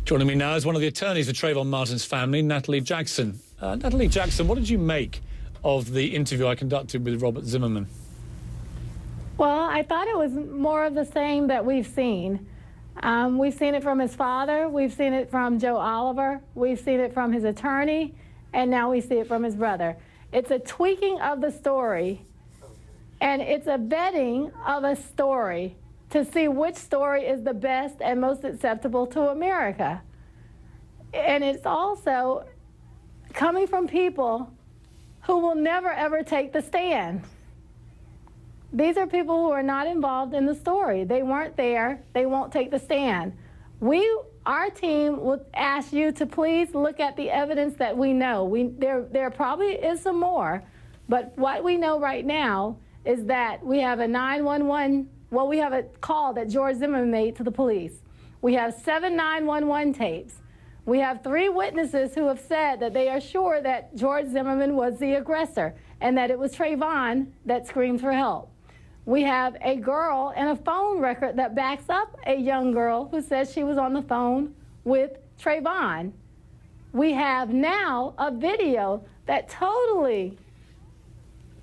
Joining me now is one of the attorneys for Trayvon Martin's family, Natalie Jackson. Natalie Jackson, what did you make of the interview I conducted with Robert Zimmerman? Well, I thought it was more of the same that we've seen. We've seen it from his father, we've seen it from Joe Oliver, we've seen it from his attorney, and now we see it from his brother. It's a tweaking of the story, and it's a vetting of a story to see which story is the best and most acceptable to America. And it's also coming from people who will never, ever take the stand. These are people who are not involved in the story. They weren't there. They won't take the stand. Our team will ask you to please look at the evidence that we know. There probably is some more, but what we know right now is that we have a 911, well, we have a call that George Zimmerman made to the police. We have 7 911 tapes. We have 3 witnesses who have said that they are sure that George Zimmerman was the aggressor and that it was Trayvon that screamed for help. We have a girl and a phone record that backs up a young girl who says she was on the phone with Trayvon. We have now a video that totally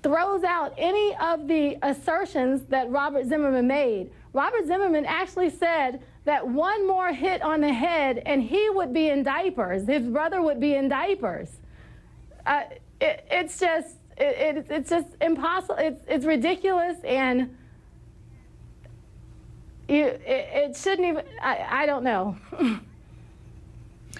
throws out any of the assertions that Robert Zimmerman made. Robert Zimmerman actually said that one more hit on the head and he would be in diapers. His brother would be in diapers. It's just impossible. It's ridiculous, and it shouldn't even. I don't know.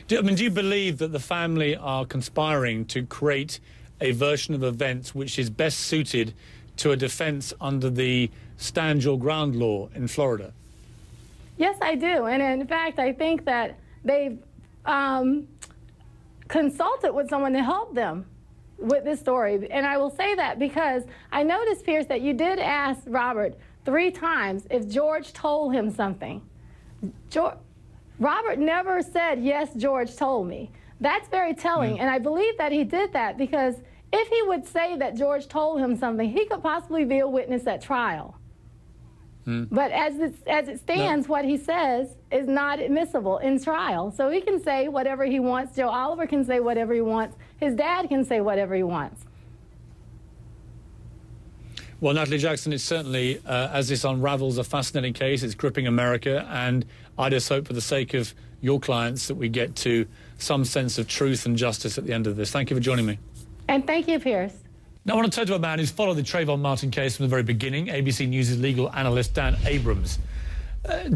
Do you believe that the family are conspiring to create a version of events which is best suited to a defense under the stand your ground law in Florida? Yes, I do, and in fact, I think that they've consulted with someone to help them with this story. And I will say that because I noticed, Pierce, that you did ask Robert 3 times if George told him something. Robert never said, yes, George told me. That's very telling, and I believe that he did that because if he would say that George told him something, he could possibly be a witness at trial. But as it stands, what he says is not admissible in trial. So he can say whatever he wants. Joe Oliver can say whatever he wants. His dad can say whatever he wants. Well, Natalie Jackson, it's certainly, as this unravels, a fascinating case. It's gripping America, and I just hope for the sake of your clients that we get to some sense of truth and justice at the end of this. Thank you for joining me. And thank you, Pierce. Now, I want to turn to a man who's followed the Trayvon Martin case from the very beginning, ABC News' legal analyst, Dan Abrams.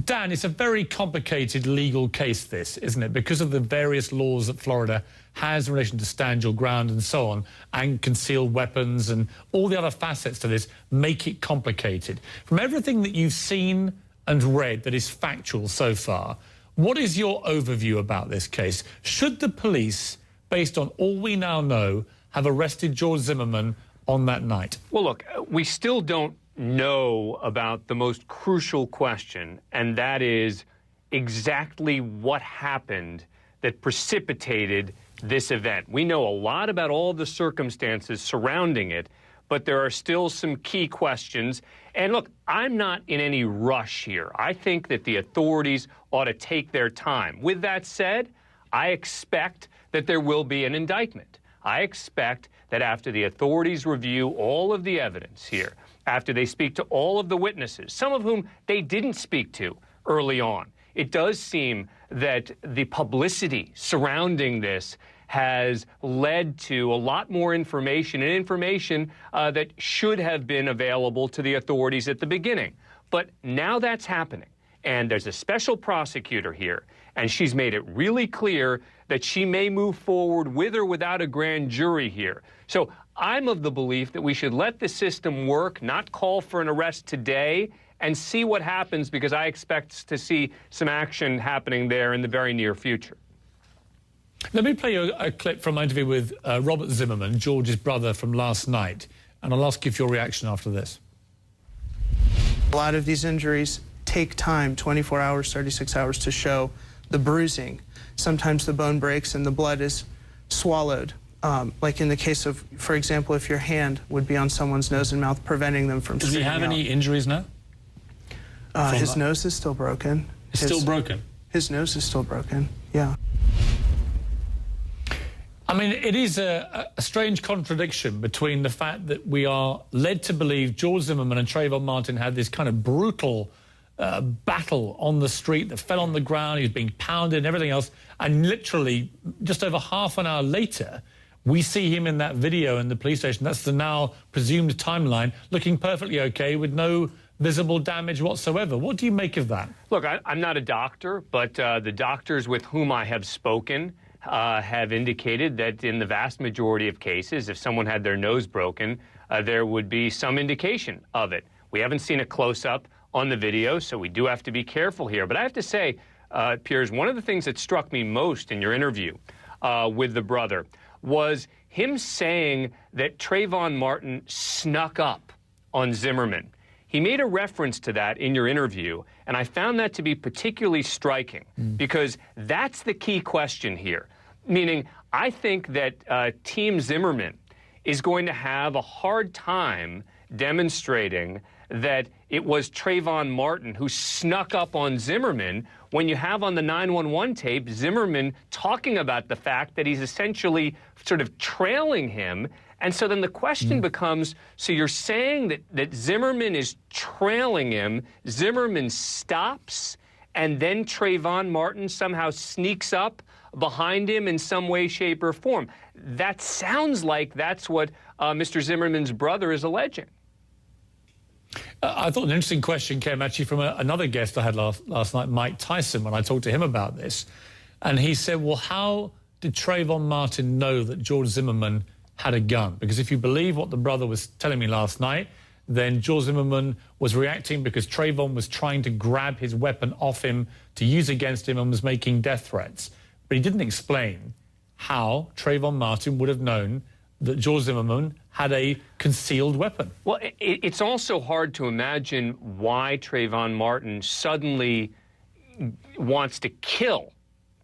Dan, it's a very complicated legal case, this, isn't it? Because of the various laws that Florida has in relation to stand your ground and so on, and concealed weapons and all the other facets to this make it complicated. From everything that you've seen and read that is factual so far, what is your overview about this case? Should the police, based on all we now know, have arrested George Zimmerman on that night? Well, look, we still don't know about the most crucial question, and that is exactly what happened that precipitated this event. We know a lot about all the circumstances surrounding it, but there are still some key questions. And look, I'm not in any rush here. I think that the authorities ought to take their time. With that said, I expect that there will be an indictment. I expect that after the authorities review all of the evidence here, after they speak to all of the witnesses, some of whom they didn't speak to early on, it does seem that the publicity surrounding this has led to a lot more information, and information that should have been available to the authorities at the beginning. But now that's happening, and there's a special prosecutor here, and she's made it really clear that she may move forward with or without a grand jury here. So I'm of the belief that we should let the system work, not call for an arrest today, and see what happens, because I expect to see some action happening there in the very near future. Let me play you a clip from my interview with Robert Zimmerman, George's brother, from last night, and I'll ask you for your reaction after this. A lot of these injuries take time, 24 hours, 36 hours, to show the bruising. Sometimes the bone breaks and the blood is swallowed. Like in the case of, for example, if your hand would be on someone's nose and mouth, preventing them from Does he have any injuries now? His nose is still broken. It's still broken? His nose is still broken, yeah. I mean, it is a strange contradiction between the fact that we are led to believe George Zimmerman and Trayvon Martin had this kind of brutal battle on the street that fell on the ground, he was being pounded and everything else, and literally just over half an hour later, we see him in that video in the police station. That's the now presumed timeline, looking perfectly okay with no visible damage whatsoever. What do you make of that? Look, I'm not a doctor, but the doctors with whom I have spoken have indicated that in the vast majority of cases, if someone had their nose broken, there would be some indication of it. We haven't seen a close-up on the video, so we do have to be careful here. But I have to say, Piers, one of the things that struck me most in your interview with the brother was him saying that Trayvon Martin snuck up on Zimmerman. He made a reference to that in your interview, and I found that to be particularly striking because that's the key question here. Meaning, I think that Team Zimmerman is going to have a hard time demonstrating that it was Trayvon Martin who snuck up on Zimmerman when you have on the 911 tape Zimmerman talking about the fact that he's essentially sort of trailing him. And so then the question becomes, so you're saying that Zimmerman is trailing him, Zimmerman stops, and then Trayvon Martin somehow sneaks up behind him in some way, shape, or form. That sounds like that's what Mr. Zimmerman's brother is alleging. I thought an interesting question came actually from another guest I had last night, Mike Tyson, when I talked to him about this. And he said, well, how did Trayvon Martin know that George Zimmerman had a gun? Because if you believe what the brother was telling me last night, then George Zimmerman was reacting because Trayvon was trying to grab his weapon off him to use against him and was making death threats. But he didn't explain how Trayvon Martin would have known that George Zimmerman had a concealed weapon. Well, it's also hard to imagine why Trayvon Martin suddenly wants to kill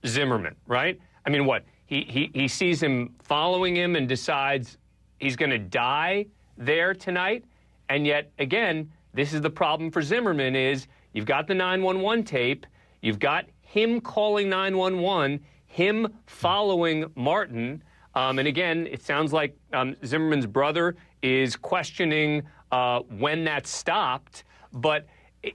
Zimmerman, right? I mean, what? He sees him following him and decides he's going to die there tonight. And yet, again, this is the problem for Zimmerman is you've got the 911 tape, you've got him calling 911, him following Martin. And again, it sounds like Zimmerman's brother is questioning when that stopped. But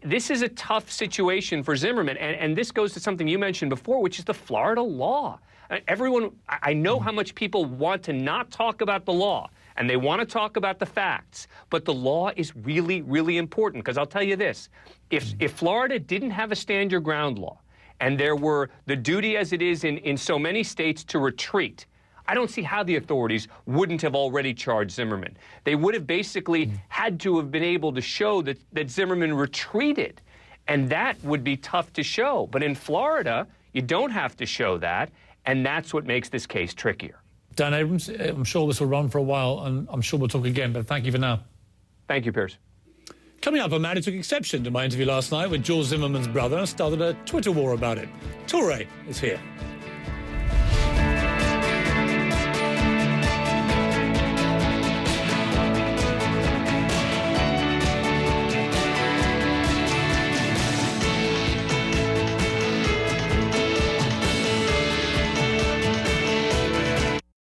this is a tough situation for Zimmerman. And this goes to something you mentioned before, which is the Florida law. Everyone, I know how much people want to not talk about the law, and they want to talk about the facts. But the law is really, really important, because I'll tell you this. If Florida didn't have a stand your ground law, and there were the duty as it is in so many states to retreat, I don't see how the authorities wouldn't have already charged Zimmerman. They would have basically had to have been able to show that Zimmerman retreated. And that would be tough to show. But in Florida, you don't have to show that. And that's what makes this case trickier. Dan Abrams, I'm sure this will run for a while, and I'm sure we'll talk again. But thank you for now. Thank you, Piers. Coming up, a man who took exception to my interview last night with George Zimmerman's brother and started a Twitter war about it. Toure is here.